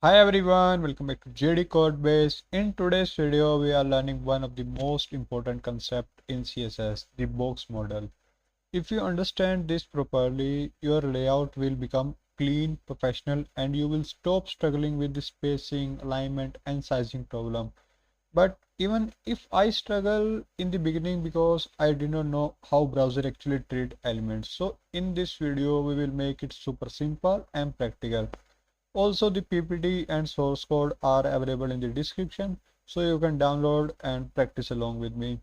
Hi everyone, welcome back to JDCodebase. In today's video, we are learning one of the most important concepts in CSS, the box model. If you understand this properly, your layout will become clean, professional, and you will stop struggling with the spacing, alignment, and sizing problem. But even if I struggle in the beginning because I did not know how browser actually treat elements. So in this video, we will make it super simple and practical. Also, the PPT and source code are available in the description, so you can download and practice along with me.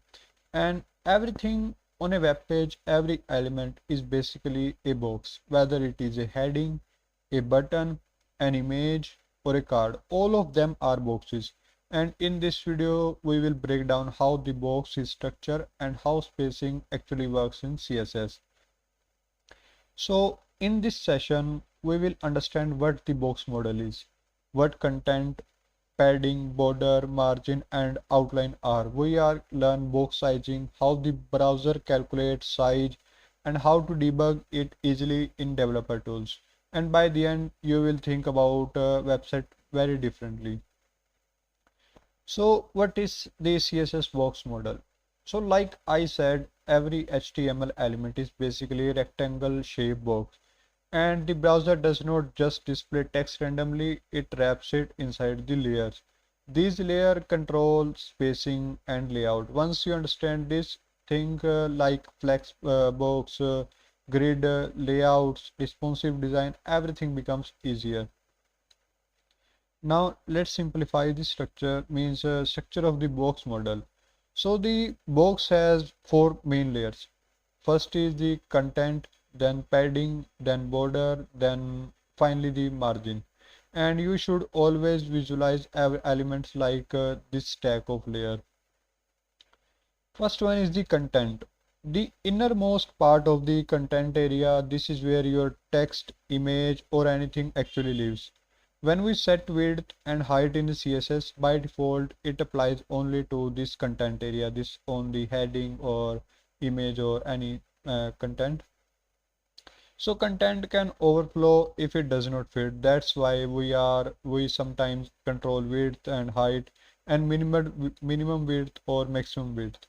And everything on a web page, every element is basically a box, whether it is a heading, a button, an image, or a card. All of them are boxes. And in this video, we will break down how the box is structured and how spacing actually works in CSS. So in this session, we will understand what the box model is, what content, padding, border, margin, and outline are. We are learn box sizing, how the browser calculates size, and how to debug it easily in developer tools. And by the end, you will think about a website very differently. So what is the CSS box model? So like I said, every HTML element is basically a rectangle shape box, and the browser does not just display text randomly, it wraps it inside the layers. These layers control spacing and layout. Once you understand this, think like flex box, grid, layouts, responsive design, everything becomes easier. Now let's simplify the structure, means structure of the box model. So the box has four main layers. First is the content, then padding, then border, then finally the margin. And you should always visualize elements like this stack of layer. First one is the content. The innermost part of the content area, this is where your text, image, or anything actually lives. When we set width and height in the CSS, by default, it applies only to this content area, this on the heading or image or any content. So content can overflow if it does not fit. That's why we sometimes control width and height and minimum width or maximum width.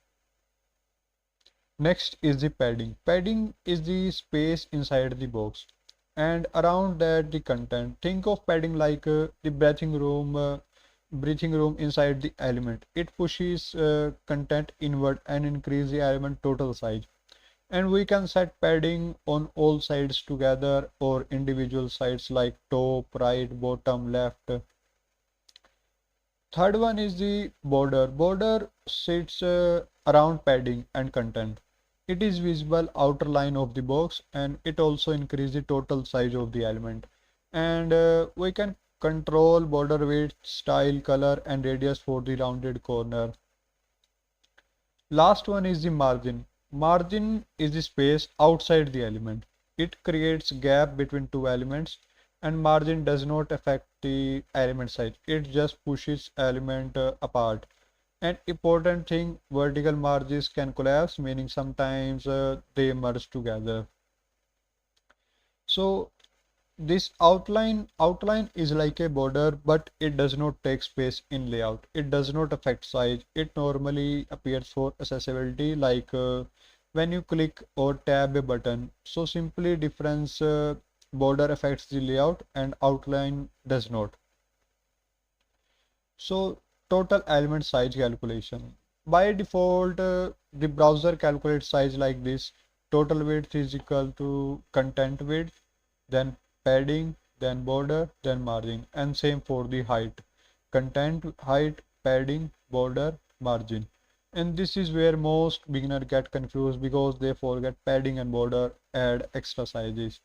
Next is the padding. Padding is the space inside the box, and around that the content. Think of padding like the breathing room inside the element. It pushes content inward and increase the element total size. And we can set padding on all sides together or individual sides like top, right, bottom, left. Third one is the border. Border sits around padding and content. It is visible outer line of the box, and it also increases the total size of the element. And we can control border width, style, color, and radius for the rounded corner. Last one is the margin. Margin is the space outside the element. It creates gap between two elements, and margin does not affect the element size. It just pushes element apart. An important thing, vertical margins can collapse, meaning sometimes they merge together. So this outline is like a border, but it does not take space in layout. It does not affect size. It normally appears for accessibility, like when you click or tab a button. So simply difference, border affects the layout and outline does not. So total element size calculation. By default, the browser calculates size like this. Total width is equal to content width, then padding, then border, then margin, and same for the height. Content, height, padding, border, margin. And this is where most beginners get confused because they forget padding and border add extra sizes.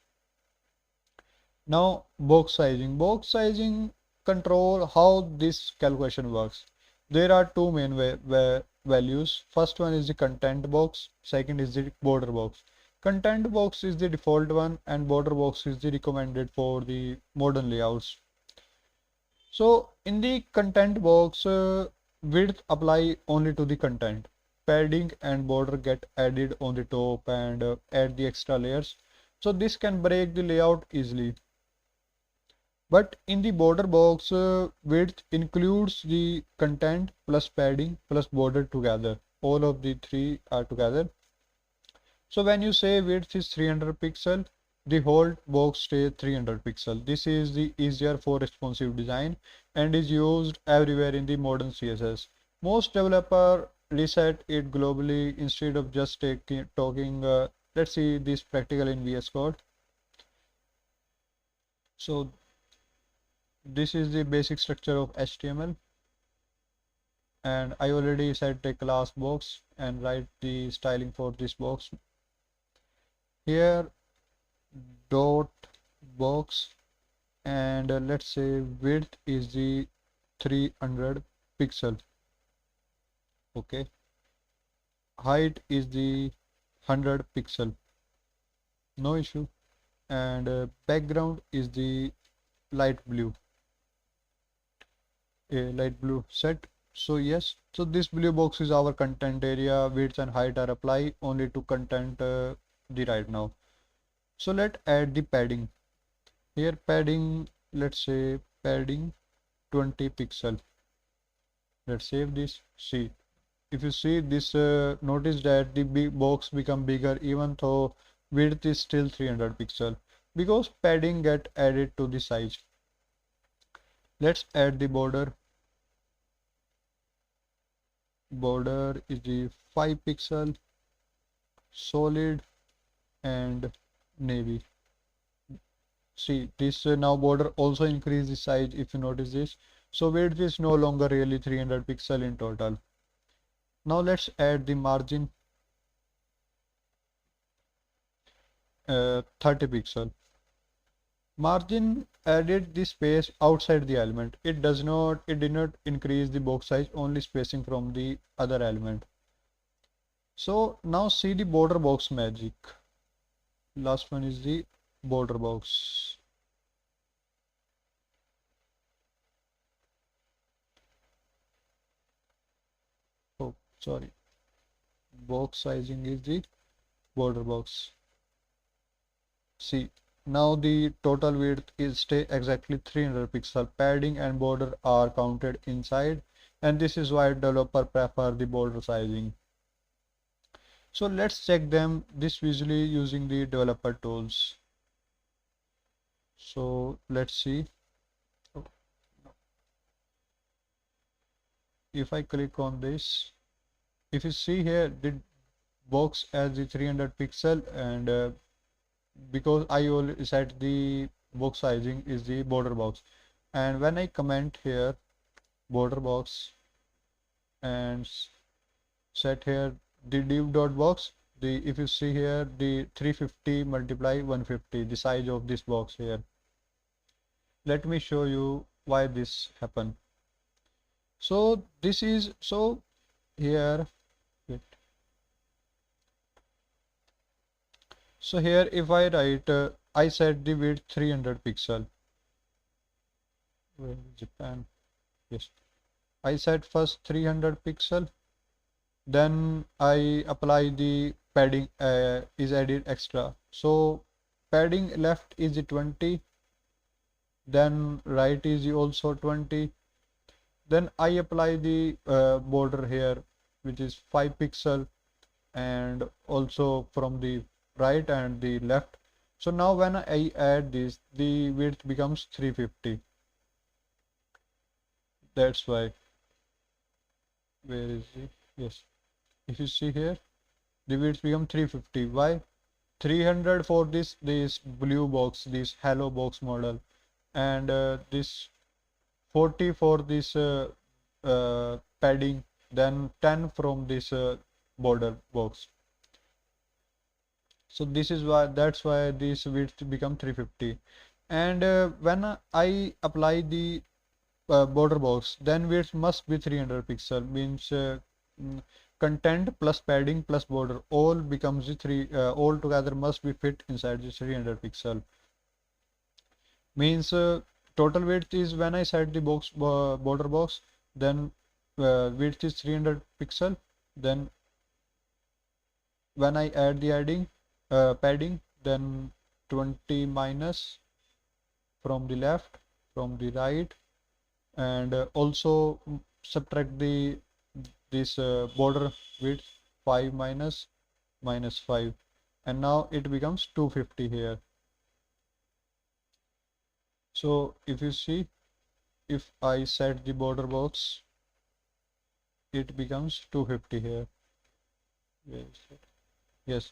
Now, box sizing. Box sizing control how this calculation works. There are two main values. First one is the content box. Second is the border box. Content box is the default one, and border box is the recommended for the modern layouts. So in the content box, width apply only to the content. Padding and border get added on the top and add the extra layers. So this can break the layout easily. But in the border box, width includes the content plus padding plus border together. All of the three are together. So when you say width is 300 pixel, the whole box stays 300 pixel. This is the easier for responsive design and is used everywhere in the modern CSS. Most developer reset it globally instead of just talking. Let's see this practical in VS Code. So this is the basic structure of HTML, and I already set a class box and write the styling for this box. Here dot box, and let's say width is the 300 pixel. Okay, height is the 100 pixel, no issue, and background is the light blue, a light blue set. So yes, so this blue box is our content area. Width and height are applied only to content the right now. So let's add the padding. Here padding, let's say padding 20 pixel. Let's save this. See, if you see this, notice that the big box become bigger even though width is still 300 pixel because padding get added to the size. Let's add the border. Border is the 5 pixel, solid and navy. See this now border also increase the size if you notice this. So width is no longer really 300 pixel in total. Now let's add the margin, 30 pixel. Margin added the space outside the element. It did not increase the box size, only spacing from the other element. So now see the border box magic. Last one is the border box. Oh, sorry. Box sizing is the border box. See, now the total width is stay exactly 300 pixel. Padding and border are counted inside, and this is why developer prefer the border sizing. So let's check them this visually using the developer tools. So let's see. If I click on this, if you see here the box as the 300 pixel, and because I already set the box sizing is the border box, and when I comment here border box and set here the div dot box, the if you see here the 350 multiply 150, the size of this box here. Let me show you why this happened. So this is so here wait. So here if I write I set the width 300 pixel. Where Japan? Yes, I set first 300 pixel, then I apply the padding is added extra. So padding left is the 20, then right is also 20, then I apply the border here which is 5 pixel and also from the right and the left. So now when I add this, the width becomes 350. That's why, where is it? Yes, if you see here the width become 350. Why? 300 for this blue box, this hello box model, and this 40 for this padding, then 10 from this border box. So this is why, that's why this width become 350. And when I apply the border box, then width must be 300 pixel, means content plus padding plus border all becomes the all together must be fit inside the 300 pixel. Means total width is when I set the box border box, then width is 300 pixel, then when I add the padding, then 20 minus from the left, from the right, and also subtract the this border width 5 minus 5, and now it becomes 250 here. So if you see, if I set the border box, it becomes 250 here. Yes,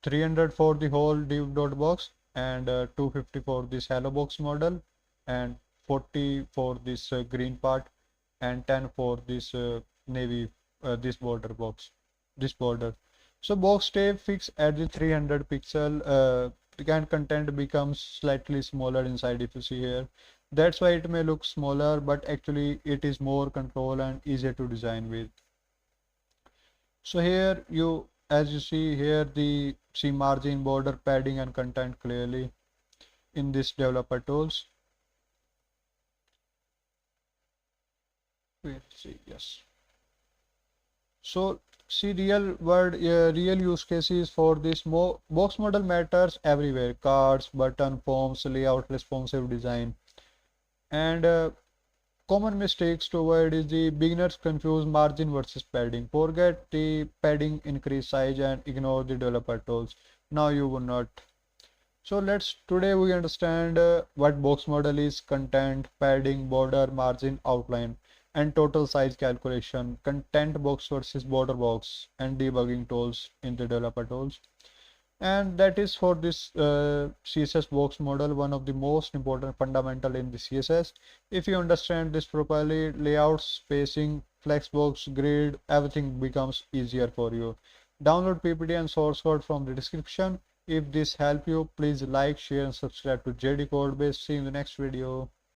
300 for the whole div dot box, and 250 for this hello box model, and 40 for this green part, and 10 for this navy, this border box, this border. So box stay fixed at the 300 pixel, and content becomes slightly smaller inside if you see here. That's why it may look smaller, but actually it is more control and easier to design with. So here you, as you see here, the see margin, border, padding, and content clearly in this developer tools. We'll see, yes. So see real use cases for this box model matters everywhere: cards, button, forms, layout, responsive design, and common mistakes to avoid is the beginners confuse margin versus padding. Forget the padding, increase size, and ignore the developer tools. Now you will not. So today we understand what box model is: content, padding, border, margin, outline, and total size calculation, content box versus border box, and debugging tools in the developer tools. And that is for this CSS box model, one of the most important fundamental in the CSS. If you understand this properly, layout, spacing, flexbox, grid, everything becomes easier for you. Download PPT and source code from the description. If this helped you, please like, share, and subscribe to JD Codebase. See you in the next video.